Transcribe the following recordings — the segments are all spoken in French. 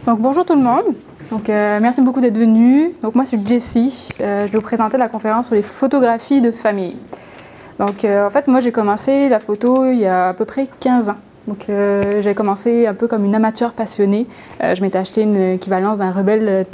Donc bonjour tout le monde. Donc merci beaucoup d'être venus. Donc moi c'est Jessie. Je vais vous présenter la conférence sur les photographies de famille. Donc en fait moi j'ai commencé la photo il y a à peu près 15 ans. Donc j'ai commencé un peu comme une amateur passionnée. Je m'étais acheté une équivalence d'un Rebelle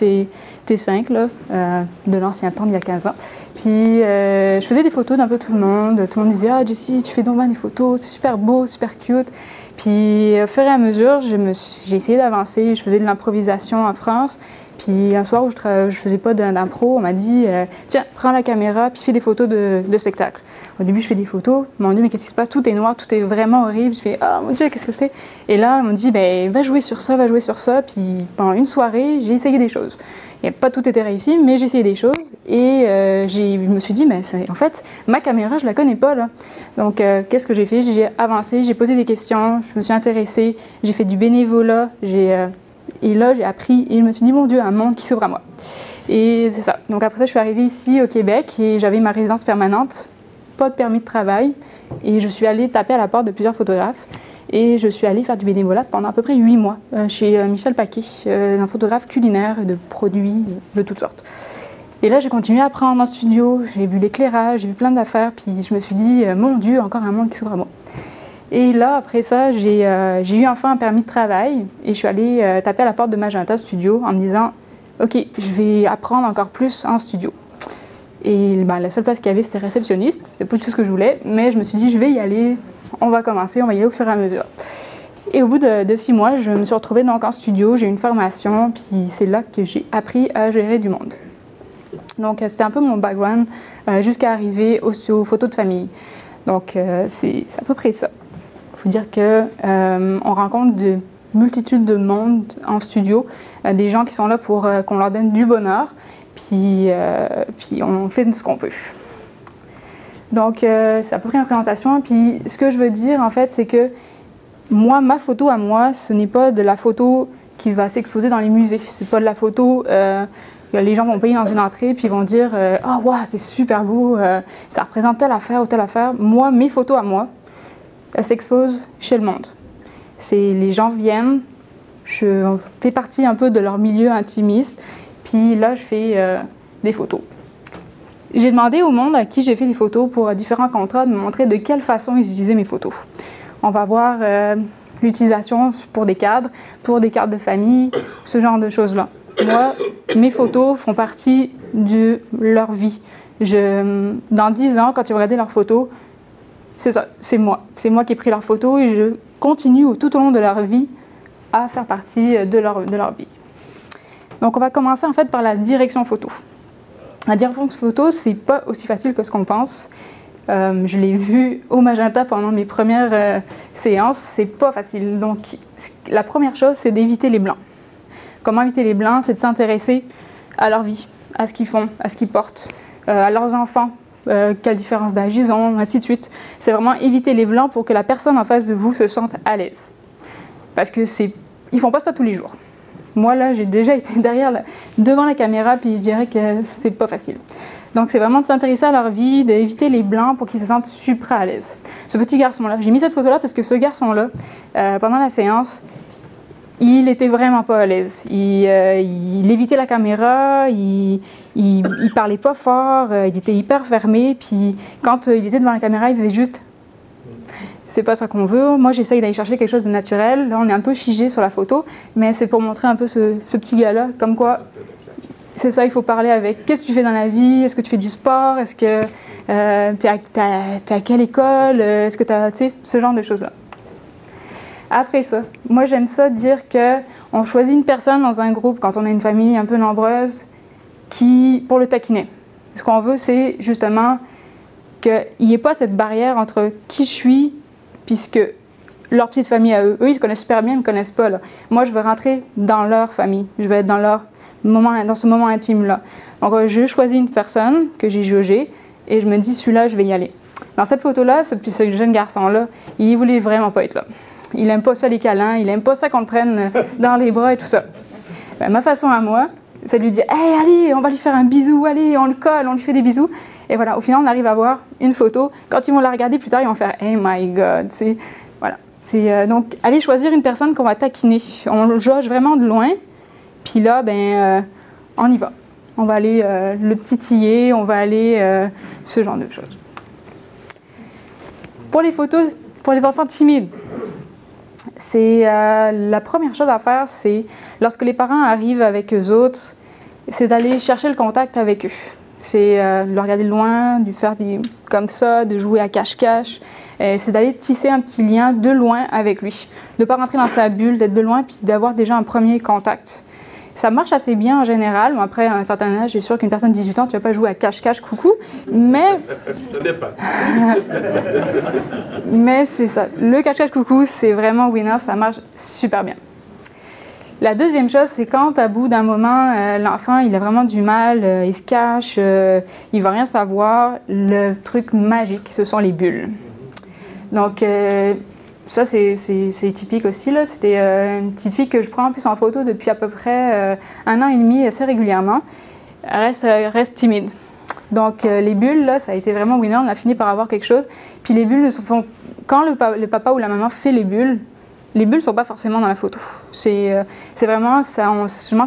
T5 là, de l'ancien temps d'il y a 15 ans. Puis je faisais des photos d'un peu tout le monde. Tout le monde disait « Ah Jessie, tu fais donc bien des photos, c'est super beau, super cute ». Puis au fur et à mesure, j'ai essayé d'avancer. Je faisais de l'improvisation en France. Puis un soir où je faisais pas d'impro, on m'a dit tiens, prends la caméra puis fais des photos de spectacle. Au début, je fais des photos. Mon Dieu, mais qu'est-ce qui se passe? Tout est noir, tout est vraiment horrible. Je fais oh mon Dieu, qu'est-ce que je fais? Et là, on m'a dit ben va jouer sur ça, va jouer sur ça. Puis pendant une soirée, j'ai essayé des choses. Et pas tout était réussi, mais j'ai essayé des choses. Et je me suis dit, mais en fait, ma caméra, je la connais pas là. Donc, qu'est-ce que j'ai fait? J'ai avancé, j'ai posé des questions, je me suis intéressée, j'ai fait du bénévolat, et là, j'ai appris et je me suis dit, mon Dieu, un monde qui s'ouvre à moi. Et c'est ça. Donc après ça, je suis arrivée ici au Québec et j'avais ma résidence permanente, pas de permis de travail. Et je suis allée taper à la porte de plusieurs photographes. Et je suis allée faire du bénévolat pendant à peu près 8 mois chez Michel Paquet, un photographe culinaire et de produits de toutes sortes. Et là, j'ai continué à apprendre en studio, j'ai vu l'éclairage, j'ai vu plein d'affaires, puis je me suis dit, mon Dieu, encore un monde qui s'ouvre à moi. Et là, après ça, j'ai eu enfin un permis de travail et je suis allée taper à la porte de Magenta Studio en me disant, OK, je vais apprendre encore plus en studio. Et ben, la seule place qu'il y avait, c'était réceptionniste, c'était pas tout ce que je voulais, mais je me suis dit, je vais y aller, on va commencer, on va y aller au fur et à mesure. Et au bout de 6 mois, je me suis retrouvée donc en studio, j'ai eu une formation, puis c'est là que j'ai appris à gérer du monde. Donc c'était un peu mon background jusqu'à arriver aux photos de famille. Donc c'est à peu près ça. Il faut dire qu'on rencontre de multitudes de monde en studio, des gens qui sont là pour qu'on leur donne du bonheur, puis on fait ce qu'on peut. Donc c'est à peu près une présentation. Puis ce que je veux dire en fait, c'est que moi, ma photo à moi, ce n'est pas de la photo qui va s'exposer dans les musées. C'est pas de la photo. Les gens vont payer dans une entrée puis ils vont dire « Ah, wow, c'est super beau, ça représente telle affaire ou telle affaire. » Moi, mes photos à moi, elles s'exposent chez le monde. Les gens viennent, je fais partie un peu de leur milieu intimiste, puis là, je fais des photos. J'ai demandé au monde à qui j'ai fait des photos pour différents contrats de me montrer de quelle façon ils utilisaient mes photos. On va voir l'utilisation pour des cadres de famille, ce genre de choses-là. Moi, mes photos font partie de leur vie. Dans 10 ans, quand ils vont regarder leurs photos, c'est ça, c'est moi. C'est moi qui ai pris leurs photos et je continue tout au long de leur vie à faire partie de leur vie. Donc on va commencer en fait par la direction photo. La direction photo, c'est pas aussi facile que ce qu'on pense. Je l'ai vu au Magenta pendant mes premières séances, c'est pas facile. Donc la première chose, c'est d'éviter les blancs. Comment éviter les blancs? C'est de s'intéresser à leur vie, à ce qu'ils font, à ce qu'ils portent, à leurs enfants, quelle différence d'âge ils ont, ainsi de suite. C'est vraiment éviter les blancs pour que la personne en face de vous se sente à l'aise. Parce que ils font pas ça tous les jours. Moi là, j'ai déjà été devant la caméra, puis je dirais que c'est pas facile. Donc c'est vraiment de s'intéresser à leur vie, d'éviter les blancs pour qu'ils se sentent super à l'aise. Ce petit garçon-là, j'ai mis cette photo-là parce que ce garçon-là, pendant la séance, il était vraiment pas à l'aise. Il évitait la caméra, il parlait pas fort, il était hyper fermé. Puis quand il était devant la caméra, il faisait juste « c'est pas ça qu'on veut ». Moi, j'essaye d'aller chercher quelque chose de naturel. Là, on est un peu figé sur la photo, mais c'est pour montrer un peu ce petit gars-là, comme quoi c'est ça, il faut parler avec. Qu'est-ce que tu fais dans la vie? Est-ce que tu fais du sport? Est-ce que t'es à quelle école? Est-ce que tu sais, ce genre de choses-là. Après ça, moi j'aime ça dire qu'on choisit une personne dans un groupe quand on a une famille un peu nombreuse pour le taquiner. Ce qu'on veut, c'est justement qu'il n'y ait pas cette barrière entre qui je suis puisque leur petite famille à eux. Eux, ils se connaissent super bien, ils ne me connaissent pas. Là. Moi, je veux rentrer dans leur famille. Je veux être dans ce moment intime-là. Donc, je choisis une personne que j'ai jaugée et je me dis, celui-là, je vais y aller. Dans cette photo-là, ce jeune garçon-là, il voulait vraiment pas être là. Il n'aime pas ça les câlins, il n'aime pas ça qu'on le prenne dans les bras et tout ça. Ben, ma façon à moi, c'est de lui dire « Hey, allez, on va lui faire un bisou, allez, on le colle, on lui fait des bisous. » Et voilà, au final, on arrive à voir une photo. Quand ils vont la regarder plus tard, ils vont faire « Hey my God ». Voilà. Donc, aller choisir une personne qu'on va taquiner. On le jauge vraiment de loin Puis là, ben, on y va. On va aller le titiller, on va aller ce genre de choses. Pour les photos, pour les enfants timides, c'est la première chose à faire, c'est lorsque les parents arrivent avec eux autres, c'est d'aller chercher le contact avec eux. C'est de le regarder de loin, de faire comme ça, de jouer à cache-cache. C'est d'aller tisser un petit lien de loin avec lui. De ne pas rentrer dans sa bulle, d'être de loin, puis d'avoir déjà un premier contact. Ça marche assez bien en général. Bon, après, à un certain âge, j'ai sûr qu'une personne de 18 ans, tu ne vas pas jouer à cache-cache coucou, mais... Ça dépend. Mais c'est ça. Le cache-cache coucou, c'est vraiment winner, ça marche super bien. La deuxième chose, c'est quand, à bout d'un moment, l'enfant, il a vraiment du mal, il se cache, il ne va rien savoir. Le truc magique, ce sont les bulles. Donc, ça, c'est typique aussi. C'était une petite fille que je prends en plus en photo depuis à peu près 1 an et demi, assez régulièrement. Elle reste timide. Donc, les bulles, là, ça a été vraiment winner. On a fini par avoir quelque chose. Puis les bulles, quand le papa ou la maman fait les bulles ne sont pas forcément dans la photo. C'est vraiment, ça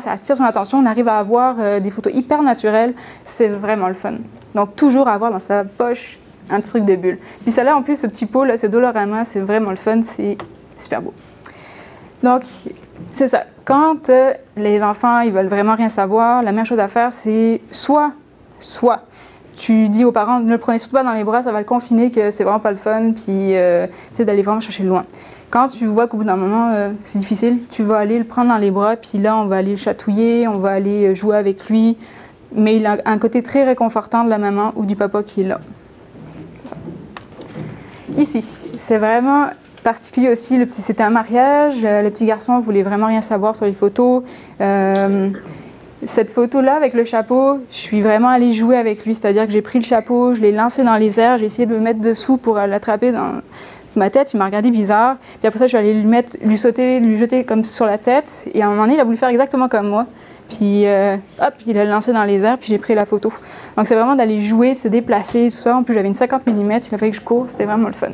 attire son attention. On arrive à avoir des photos hyper naturelles. C'est vraiment le fun. Donc, toujours avoir dans sa poche un truc de bulle. Puis ça là, en plus, ce petit pot, là, c'est Dolorama, c'est vraiment le fun, c'est super beau. Donc, c'est ça. Quand les enfants, ils veulent vraiment rien savoir, la meilleure chose à faire, c'est soit tu dis aux parents, ne le prenez surtout pas dans les bras, ça va le confiner, que c'est vraiment pas le fun, puis c'est d'aller vraiment chercher loin. Quand tu vois qu'au bout d'un moment, c'est difficile, tu vas aller le prendre dans les bras, puis là, on va aller le chatouiller, on va aller jouer avec lui, mais il a un côté très réconfortant de la maman ou du papa qui est là. Ici, c'est vraiment particulier aussi. C'était un mariage, le petit garçon voulait vraiment rien savoir sur les photos. Cette photo-là avec le chapeau, je suis vraiment allée jouer avec lui, c'est-à-dire que j'ai pris le chapeau, je l'ai lancé dans les airs, j'ai essayé de le mettre dessous pour l'attraper dans ma tête, il m'a regardé bizarre. Puis après ça, je suis allée lui jeter comme sur la tête, et à un moment donné, il a voulu faire exactement comme moi. Puis hop, il a lancé dans les airs, puis j'ai pris la photo. Donc c'est vraiment d'aller jouer, de se déplacer, tout ça. En plus, j'avais une 50 mm, il a fallu que je cours, c'était vraiment le fun.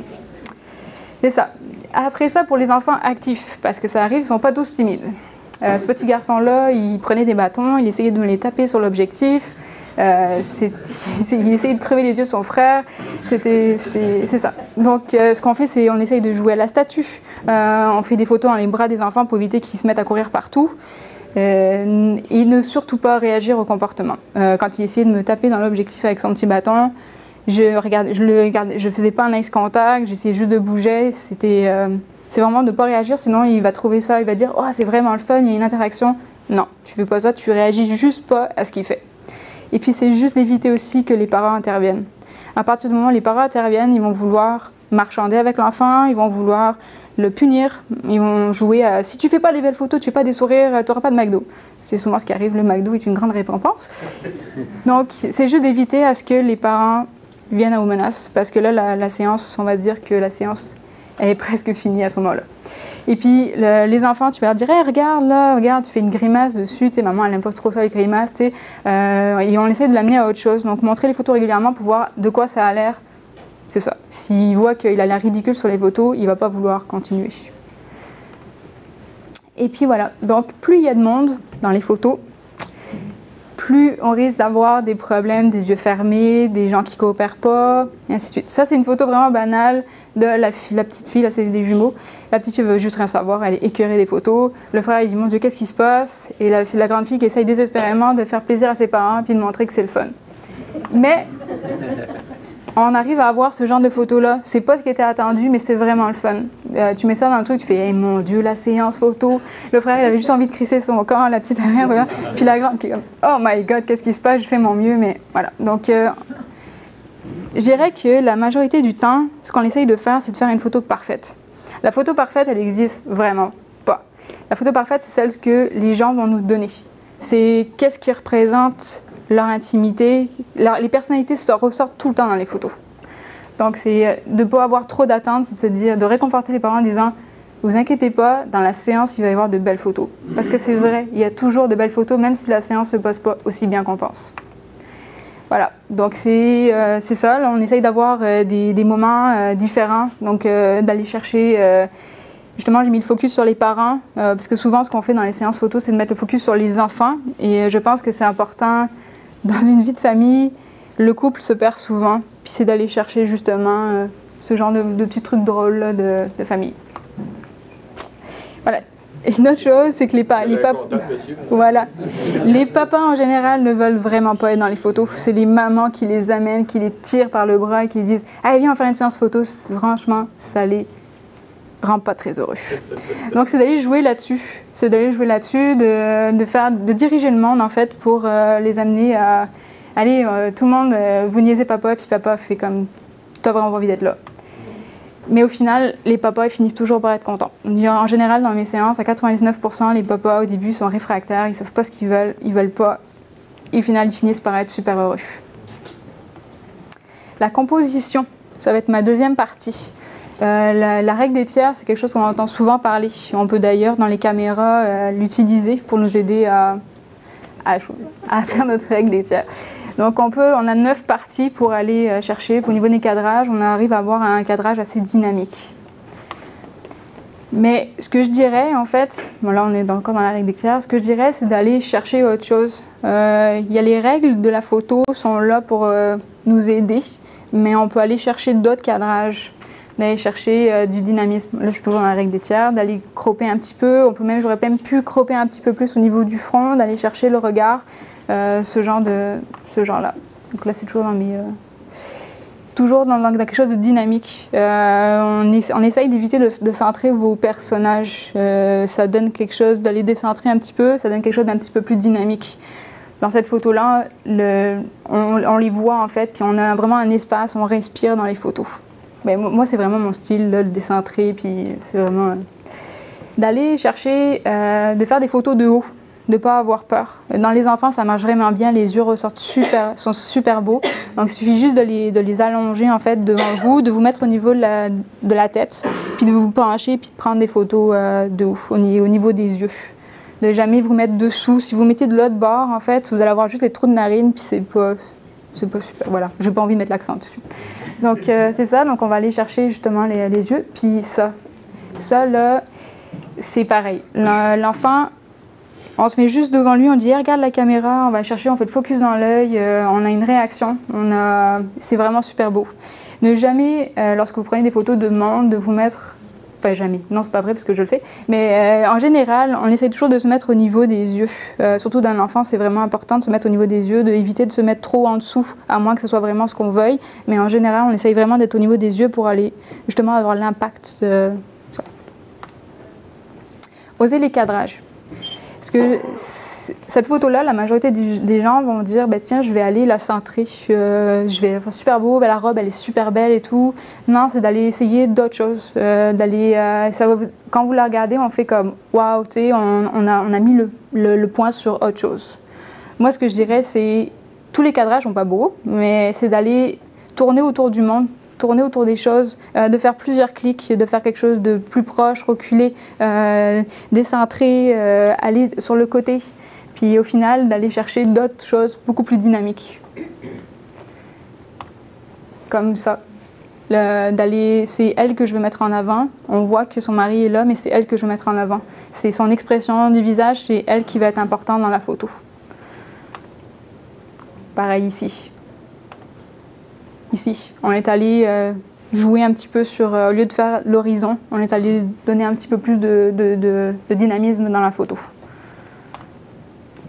C'est ça. Après ça, pour les enfants actifs, parce que ça arrive, ils ne sont pas tous timides. Ce petit garçon-là, il prenait des bâtons, il essayait de me les taper sur l'objectif. Il essayait de crever les yeux de son frère. C'est ça. Donc, ce qu'on fait, c'est on essaye de jouer à la statue. On fait des photos dans les bras des enfants pour éviter qu'ils se mettent à courir partout. Et ne surtout pas réagir au comportement. Quand il essayait de me taper dans l'objectif avec son petit bâton, je faisais pas un eye contact, j'essayais juste de bouger. C'est vraiment de ne pas réagir, sinon il va trouver ça, il va dire « Oh, c'est vraiment le fun, il y a une interaction ». Non, tu fais pas ça, tu réagis juste pas à ce qu'il fait. Et puis c'est juste d'éviter aussi que les parents interviennent. À partir du moment où les parents interviennent, ils vont vouloir marchander avec l'enfant, ils vont vouloir le punir, ils vont jouer à « si tu fais pas des belles photos, tu fais pas des sourires, tu n'auras pas de McDo ». C'est souvent ce qui arrive, le McDo est une grande récompense. Donc c'est juste d'éviter à ce que les parents viennent aux menaces, parce que là la séance, on va dire que la séance elle est presque finie à ce moment-là. Et puis les enfants, tu vas leur dire hey, regarde là, regarde, tu fais une grimace dessus, tu sais, maman elle n'aime pas trop ça les grimaces, tu sais, et on essaie de l'amener à autre chose. Donc montrer les photos régulièrement pour voir de quoi ça a l'air. C'est ça. S'il voit qu'il a l'air ridicule sur les photos, il ne va pas vouloir continuer. Et puis voilà, donc plus il y a de monde dans les photos, plus on risque d'avoir des problèmes, des yeux fermés, des gens qui ne coopèrent pas, et ainsi de suite. Ça, c'est une photo vraiment banale de la petite fille, là c'est des jumeaux. La petite fille veut juste rien savoir, elle est écœurée des photos. Le frère, il dit, mon Dieu, qu'est-ce qui se passe? Et la grande fille qui essaye désespérément de faire plaisir à ses parents, puis de montrer que c'est le fun. Mais on arrive à avoir ce genre de photos-là. C'est pas ce qui était attendu, mais c'est vraiment le fun. Tu mets ça dans le truc, tu fais hey, mon Dieu, la séance photo. Le frère, il avait juste envie de crisser son camp, la petite mère, voilà. Puis la grande qui est comme oh my God, qu'est-ce qui se passe? Je fais mon mieux, mais voilà. Donc, je dirais que la majorité du temps, ce qu'on essaye de faire, c'est de faire une photo parfaite. La photo parfaite, elle n'existe vraiment pas. La photo parfaite, c'est celle que les gens vont nous donner. C'est qu'est-ce qui représente leur intimité. Les personnalités ressortent tout le temps dans les photos. Donc, c'est de ne pas avoir trop d'attentes, c'est de se dire, de réconforter les parents en disant « Vous inquiétez pas, dans la séance, il va y avoir de belles photos. » Parce que c'est vrai, il y a toujours de belles photos, même si la séance ne se passe pas aussi bien qu'on pense. Voilà, donc c'est ça. Là, on essaye d'avoir des moments différents, donc d'aller chercher Justement, j'ai mis le focus sur les parents, parce que souvent, ce qu'on fait dans les séances photos, c'est de mettre le focus sur les enfants. Et je pense que c'est important, dans une vie de famille, le couple se perd souvent, puis c'est d'aller chercher justement ce genre de petits trucs drôles là, de famille. Voilà. Et une autre chose, c'est que les papas en général ne veulent vraiment pas être dans les photos. C'est les mamans qui les amènent, qui les tirent par le bras et qui disent « Allez, viens, on va faire une séance photo ». Franchement, ça les rend pas très heureux. Donc c'est d'aller jouer là-dessus. C'est d'aller jouer là-dessus, de diriger le monde en fait pour les amener à « Allez, tout le monde, vous niaisez papa », puis papa fait comme « T'as vraiment envie d'être là ». Mais au final, les papas ils finissent toujours par être contents. En général, dans mes séances, à 99%, les papas au début sont réfractaires, ils ne savent pas ce qu'ils veulent pas. Et au final, ils finissent par être super heureux. La composition, ça va être ma deuxième partie. La règle des tiers, c'est quelque chose qu'on entend souvent parler. On peut d'ailleurs, dans les caméras, l'utiliser pour nous aider à faire notre règle des tiers. Donc on a 9 parties pour aller chercher. Au niveau des cadrages, on arrive à avoir un cadrage assez dynamique. Mais ce que je dirais, en fait, bon là on est encore dans la règle des tiers, ce que je dirais, c'est d'aller chercher autre chose. Il y a les règles de la photo, sont là pour nous aider, mais on peut aller chercher d'autres cadrages, d'aller chercher du dynamisme. Là je suis toujours dans la règle des tiers, d'aller cropper un petit peu. J'aurais même pu cropper un petit peu plus au niveau du front, d'aller chercher le regard. Ce genre-là. Donc là, c'est toujours toujours dans quelque chose de dynamique. On essaye d'éviter de centrer vos personnages. Ça donne quelque chose, d'aller décentrer un petit peu, ça donne quelque chose d'un petit peu plus dynamique. Dans cette photo-là, on les voit en fait, puis on a vraiment un espace, on respire dans les photos. Mais moi, c'est vraiment mon style, là, le décentrer, puis c'est vraiment d'aller chercher, de faire des photos de haut. De ne pas avoir peur. Dans les enfants, ça marche vraiment bien. Les yeux sont super beaux. Donc, il suffit juste de les allonger en fait devant vous, de vous mettre au niveau de la tête, puis de vous pencher, puis de prendre des photos de haut, au niveau des yeux. De jamais vous mettre dessous. Si vous mettez de l'autre bord, en fait, vous allez avoir juste les trous de narine, puis c'est pas super. Voilà, j'ai pas envie de mettre l'accent dessus. Donc, c'est ça. Donc, on va aller chercher justement les yeux. Puis ça là, c'est pareil. L'enfant, on se met juste devant lui, on dit hey, regarde la caméra, on va chercher, on fait le focus dans l'œil, on a une réaction, c'est vraiment super beau. Ne jamais, lorsque vous prenez des photos de monde, de vous mettre, enfin jamais, non c'est pas vrai parce que je le fais, mais en général, on essaie toujours de se mettre au niveau des yeux. Surtout d'un enfant, c'est vraiment important de se mettre au niveau des yeux, d'éviter de se mettre trop en dessous, à moins que ce soit vraiment ce qu'on veuille, mais en général, on essaye vraiment d'être au niveau des yeux pour aller justement avoir l'impact de ça. Oser les cadrages. Parce que cette photo-là, la majorité des gens vont dire bah, tiens, je vais aller la centrer, je vais faire super beau, la robe elle est super belle et tout. Non, c'est d'aller essayer d'autres choses. Quand vous la regardez, on fait comme waouh, tu sais, on a mis le point sur autre chose. Moi, ce que je dirais, c'est tous les cadrages sont pas beaux, mais c'est d'aller tourner autour du monde. Tourner autour des choses, de faire plusieurs clics, de faire quelque chose de plus proche, reculer, décentrer, aller sur le côté, puis au final d'aller chercher d'autres choses beaucoup plus dynamiques. Comme ça. C'est elle que je veux mettre en avant. On voit que son mari est là, mais c'est elle que je veux mettre en avant. C'est son expression du visage, c'est elle qui va être importante dans la photo. Pareil ici. Ici, on est allé jouer un petit peu sur, au lieu de faire l'horizon, on est allé donner un petit peu plus de dynamisme dans la photo.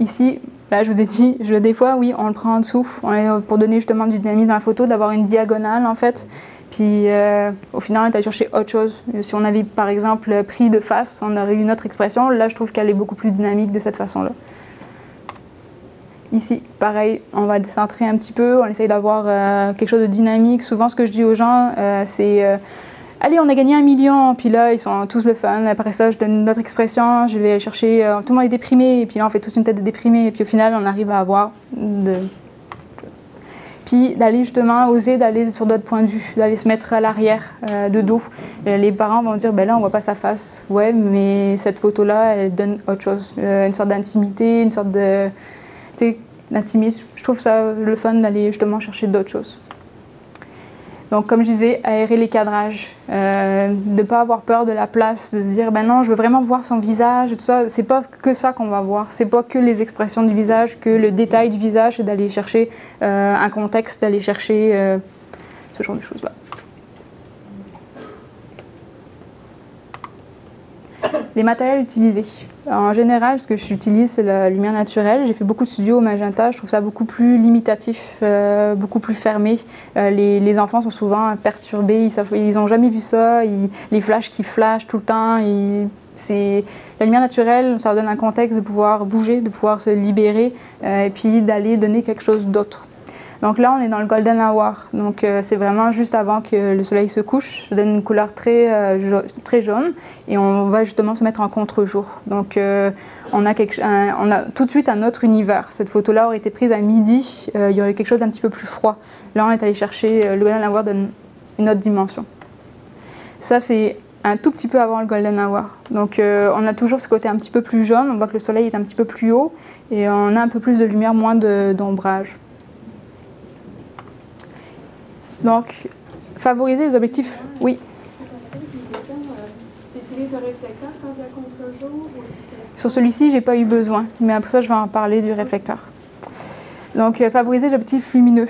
Ici, là je vous ai dit, des fois oui, on le prend en dessous, pour donner justement du dynamisme dans la photo, d'avoir une diagonale en fait. Puis au final, on est allé chercher autre chose. Si on avait par exemple pris de face, on aurait eu une autre expression. Là, je trouve qu'elle est beaucoup plus dynamique de cette façon-là. Ici, pareil, on va décentrer un petit peu, on essaye d'avoir quelque chose de dynamique. Souvent, ce que je dis aux gens, c'est allez, on a gagné 1 million, puis là, ils sont tous le fun. Après ça, je donne une autre expression, je vais chercher, tout le monde est déprimé, et puis là, on fait tous une tête de déprimé, et puis au final, on arrive à avoir Puis d'aller justement oser d'aller sur d'autres points de vue, d'aller se mettre à l'arrière, de dos. Les parents vont dire, ben là, on voit pas sa face. Ouais, mais cette photo-là, elle donne autre chose, une sorte d'intimité, une sorte de... d'intimisme. Je trouve ça le fun d'aller justement chercher d'autres choses. Donc comme je disais, aérer les cadrages, de ne pas avoir peur de la place, de se dire ben non, je veux vraiment voir son visage et tout ça. C'est pas que ça qu'on va voir, c'est pas que les expressions du visage, que le détail du visage, c'est d'aller chercher un contexte, d'aller chercher ce genre de choses-là. Les matériels utilisés. En général, ce que j'utilise, c'est la lumière naturelle. J'ai fait beaucoup de studios au magenta. Je trouve ça beaucoup plus limitatif, beaucoup plus fermé. Les enfants sont souvent perturbés. Ils n'ont jamais vu ça. Les flashs qui flashent tout le temps. La lumière naturelle, ça leur donne un contexte de pouvoir bouger, de pouvoir se libérer et puis d'aller donner quelque chose d'autre. Donc là, on est dans le golden hour. Donc c'est vraiment juste avant que le soleil se couche. Ça donne une couleur très jaune et on va justement se mettre en contre-jour. Donc on a tout de suite un autre univers. Cette photo-là aurait été prise à midi. Il y aurait quelque chose d'un petit peu plus froid. Là, on est allé chercher le golden hour donne une autre dimension. Ça, c'est un tout petit peu avant le golden hour. Donc on a toujours ce côté un petit peu plus jaune. On voit que le soleil est un petit peu plus haut et on a un peu plus de lumière, moins d'ombrage. Donc, favoriser les objectifs, oui. Tu utilises un réflecteur quand il y a contre-jour? Sur celui-ci, je n'ai pas eu besoin, mais après ça, je vais en parler du réflecteur. Donc, favoriser les objectifs lumineux.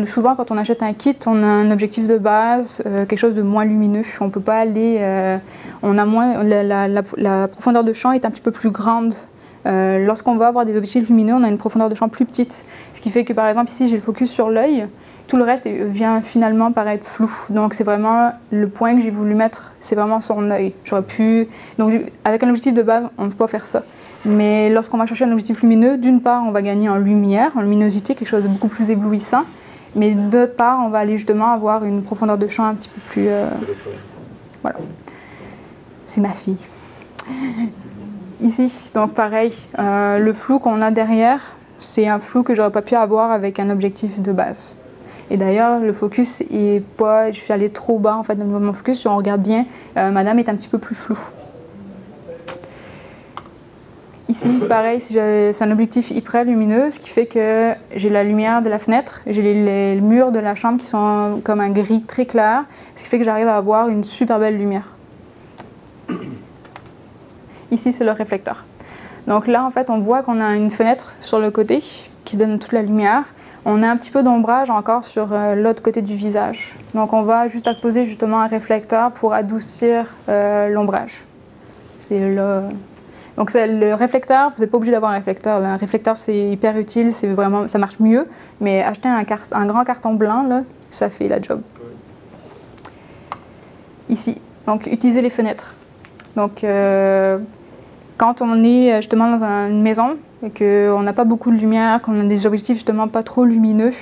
Souvent, quand on achète un kit, on a un objectif de base, quelque chose de moins lumineux. On ne peut pas aller... on a moins, la profondeur de champ est un petit peu plus grande. Lorsqu'on va avoir des objectifs lumineux, on a une profondeur de champ plus petite. Ce qui fait que, par exemple, ici, j'ai le focus sur l'œil. Tout le reste vient finalement paraître flou. Donc c'est vraiment le point que j'ai voulu mettre, c'est vraiment son œil. J'aurais pu... Donc avec un objectif de base, on ne peut pas faire ça. Mais lorsqu'on va chercher un objectif lumineux, d'une part, on va gagner en lumière, en luminosité, quelque chose de beaucoup plus éblouissant. Mais d'autre part, on va aller justement avoir une profondeur de champ un petit peu plus... Voilà. C'est ma fille. Ici, donc pareil, le flou qu'on a derrière, c'est un flou que j'aurais pas pu avoir avec un objectif de base. Et d'ailleurs, le focus est pas... Je suis allée trop bas en fait dans mon focus. Si on regarde bien, madame est un petit peu plus floue. Ici, pareil, c'est un objectif hyper lumineux, ce qui fait que j'ai la lumière de la fenêtre, j'ai les murs de la chambre qui sont comme un gris très clair, ce qui fait que j'arrive à avoir une super belle lumière. Ici, c'est le réflecteur. Donc là, en fait, on voit qu'on a une fenêtre sur le côté qui donne toute la lumière. On a un petit peu d'ombrage encore sur l'autre côté du visage. Donc on va juste apposer justement un réflecteur pour adoucir l'ombrage. C'est là. Donc le réflecteur, vous n'êtes pas obligé d'avoir un réflecteur. Là. Un réflecteur, c'est hyper utile, vraiment, ça marche mieux. Mais acheter un grand carton blanc, là, ça fait la job. Ici, donc utiliser les fenêtres. Donc quand on est justement dans une maison et qu'on n'a pas beaucoup de lumière, qu'on a des objectifs justement pas trop lumineux,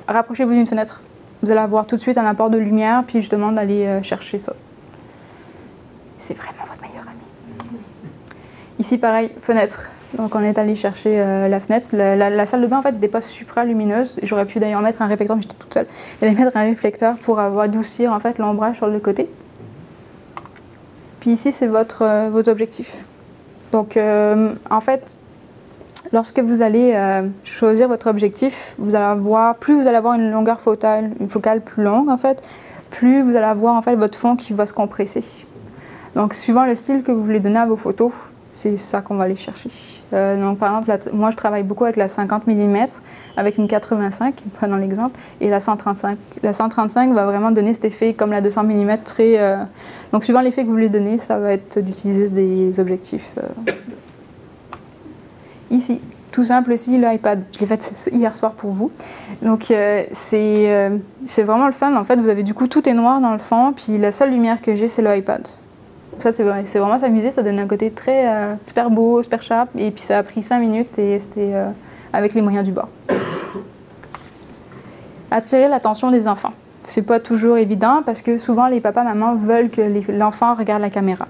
rapprochez-vous d'une fenêtre. Vous allez avoir tout de suite un apport de lumière, puis justement d'aller chercher ça. C'est vraiment votre meilleur ami. Ici, pareil, fenêtre. Donc on est allé chercher la fenêtre. La salle de bain, en fait, n'était pas super lumineuse. J'aurais pu d'ailleurs mettre un réflecteur, mais j'étais toute seule. J'allais mettre un réflecteur pour adoucir en fait l'ombrage sur le côté. Puis ici, c'est vos objectifs. Donc, en fait, lorsque vous allez choisir votre objectif, plus vous allez avoir une longueur focale, une focale plus longue, en fait, plus vous allez avoir en fait votre fond qui va se compresser. Donc, suivant le style que vous voulez donner à vos photos, c'est ça qu'on va aller chercher. Donc, par exemple, moi, je travaille beaucoup avec la 50 mm, avec une 85, prenons l'exemple, et la 135. La 135 va vraiment donner cet effet comme la 200 mm très... Donc, suivant l'effet que vous voulez donner, ça va être d'utiliser des objectifs. Ici, tout simple aussi, l'iPad. Je l'ai fait hier soir pour vous. Donc, c'est vraiment le fun. En fait, vous avez du coup, tout est noir dans le fond, puis la seule lumière que j'ai, c'est l'iPad. Ça, c'est vraiment s'amuser, ça donne un côté très super beau, super sharp, et puis ça a pris 5 minutes et c'était avec les moyens du bord. Attirer l'attention des enfants. C'est pas toujours évident parce que souvent les papas, mamans veulent que l'enfant regarde la caméra.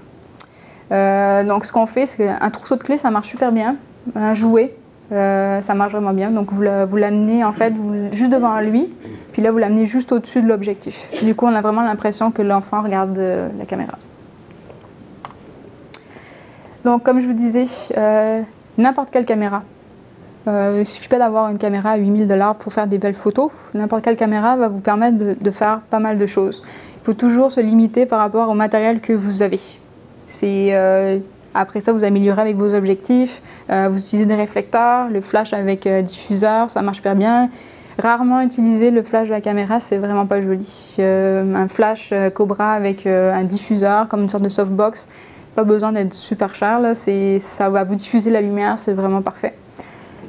Donc ce qu'on fait, c'est qu'un trousseau de clés, ça marche super bien. Un jouet, ça marche vraiment bien. Donc vous l'amenez en fait juste devant lui, puis là vous l'amenez juste au-dessus de l'objectif. Du coup, on a vraiment l'impression que l'enfant regarde la caméra. Donc, comme je vous disais, n'importe quelle caméra. Il ne suffit pas d'avoir une caméra à 8 000 $ pour faire des belles photos. N'importe quelle caméra va vous permettre de faire pas mal de choses. Il faut toujours se limiter par rapport au matériel que vous avez. Après ça, vous améliorez avec vos objectifs, vous utilisez des réflecteurs, le flash avec diffuseur, ça marche super bien. Rarement utiliser le flash de la caméra, c'est vraiment pas joli. Un flash Cobra avec un diffuseur, comme une sorte de softbox, pas besoin d'être super cher, là. Ça va vous diffuser la lumière, c'est vraiment parfait.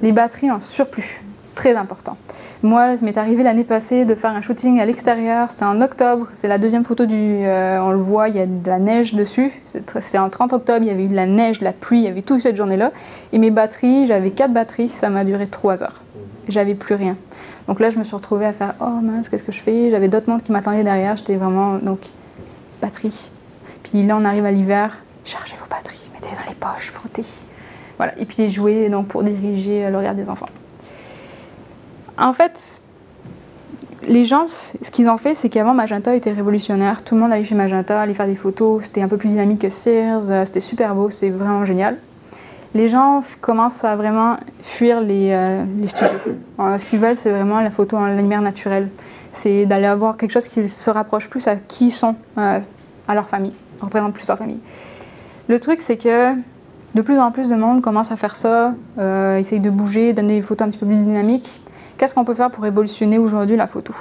Les batteries en surplus, très important. Moi, ça m'est arrivé l'année passée de faire un shooting à l'extérieur, c'était en octobre, c'est la deuxième photo on le voit, il y a de la neige dessus. C'était en 30 octobre, il y avait eu de la neige, de la pluie, il y avait tout cette journée-là. Et mes batteries, j'avais 4 batteries, ça m'a duré 3 heures. J'avais plus rien. Donc là, je me suis retrouvée à faire « Oh mince, qu'est-ce que je fais ?» J'avais d'autres montres qui m'attendaient derrière, j'étais vraiment, donc, batterie. Puis là, on arrive à l'hiver, chargez vos batteries, mettez-les dans les poches, frottez. Voilà, et puis les jouets donc, pour diriger le regard des enfants. En fait, les gens, ce qu'ils ont fait, c'est qu'avant, Magenta était révolutionnaire. Tout le monde allait chez Magenta, allait faire des photos, c'était un peu plus dynamique que Sears, c'était super beau, c'est vraiment génial. Les gens commencent à vraiment fuir les studios. Ce qu'ils veulent, c'est vraiment la photo en lumière naturelle. C'est d'aller avoir quelque chose qui se rapproche plus à qui ils sont, à leur famille, représente plus leur famille. Le truc, c'est que de plus en plus de monde commence à faire ça, essaye de bouger, donner des photos un petit peu plus dynamiques. Qu'est-ce qu'on peut faire pour révolutionner aujourd'hui la photo?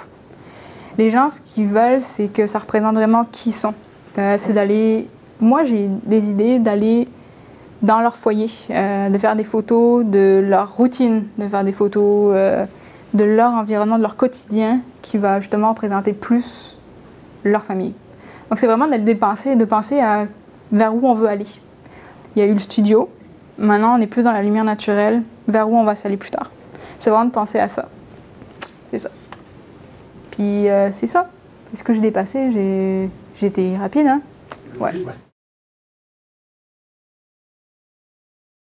Les gens, ce qu'ils veulent, c'est que ça représente vraiment qui ils sont. C'est d'aller... Moi, j'ai des idées d'aller dans leur foyer, de faire des photos de leur routine, de faire des photos de leur environnement, de leur quotidien, qui va justement représenter plus leur famille. Donc c'est vraiment de penser à vers où on veut aller. Il y a eu le studio, maintenant on est plus dans la lumière naturelle, vers où on va s'aller plus tard. C'est vraiment de penser à ça. C'est ça. Puis c'est ça. Est-ce que j'ai dépassé? J'ai été rapide, hein? Ouais.